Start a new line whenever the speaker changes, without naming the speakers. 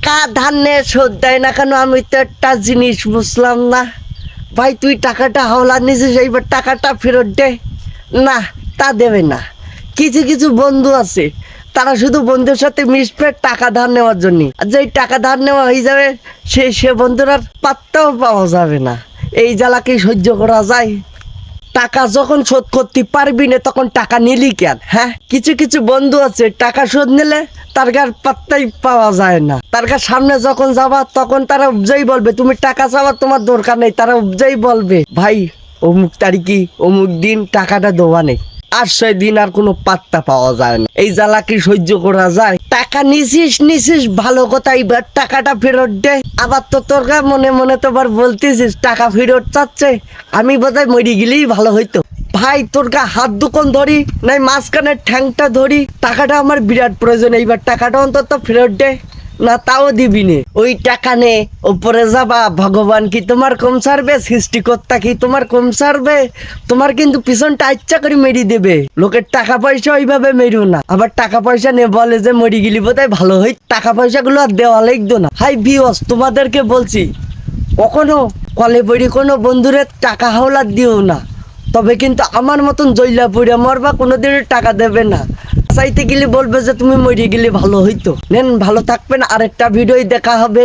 টাকা ধান্যে শোধ দেয় না কেন? আমি তো একটা জিনিস বুঝলাম না ভাই। তুই টাকাটা হাওলা নিছিস, এইবার টাকাটা ফেরত দে। না, তা দেবে না। কিছু কিছু বন্ধু আছে, তারা শুধু বন্ধুর সাথে মিশবে টাকা ধার নেওয়ার জন্য। আর যেই টাকা ধার নেওয়া হয়ে যাবে, সে বন্ধুর আর পাত্তাও পাওয়া যাবে না। এই জ্বালাকে সহ্য করা যায়? টাকা যখন শোধ করতে পারবি না তখন টাকা নিলি কেন? হ্যাঁ, কিছু কিছু বন্ধু আছে টাকা শোধ নিলে তার গার পাত্তাই পাওয়া যায় না। তার গার সামনে যখন যাবা তখন তারা উপজাই বলবে তুমি টাকা চাওয়ার তোমার দরকার নেই। তারা উপজাই বলবে ভাই অমুক তারিখে অমুক দিন টাকাটা দেওয়া নেই, আর সেই দিন আর কোনো পাত্তা পাওয়া যায় না। এই জ্বালা কি সহ্য করা যায়? টাকা নিছিস ভালো কথা, এবার টাকাটা ফেরত দে। আবার তো তোর মনে মনে তো আবার বলতেছিস টাকা ফেরত চাচ্ছে, আমি বোধহয় মরি গেলেই ভালো হইতো। ভাই তোর হাত দুকন ধরি নাই মাঝখানের ঠ্যাংটা ধরি, টাকাটা আমার বিরাট প্রয়োজন, এইবার টাকাটা অন্তত ফেরত দে। না তাও দিবি নে। ওই টাকা নে ওপরে যাবা, ভগবান কি তোমার কম ছাড়বে? সৃষ্টিকর্তা কি তোমার কম ছাড়বে? তোমার কিন্তু পিছনটা ইচ্ছা করে মেরি দেবে। লোকের টাকা পয়সা ওইভাবে মেরু না। আবার টাকা পয়সা নে বলে যে মরি গেলি বোধহয় ভালো হই, টাকা পয়সা গুলো আর দেওয়া লাগতো না। হাই বিয়স, তোমাদেরকে বলছি কখনো কলে পড়ি কোনো বন্ধুরে টাকা হাওলাত দিও না, তবে কিন্তু আমার মতন জইলা পড়ে মরবা, কোনোদিনই টাকা দেবে না। চাইতে গেলে বলবে যে তুমি মরে গেলে ভালো হইতো। নেন, ভালো থাকবেন, আরেকটা ভিডিও দেখা হবে।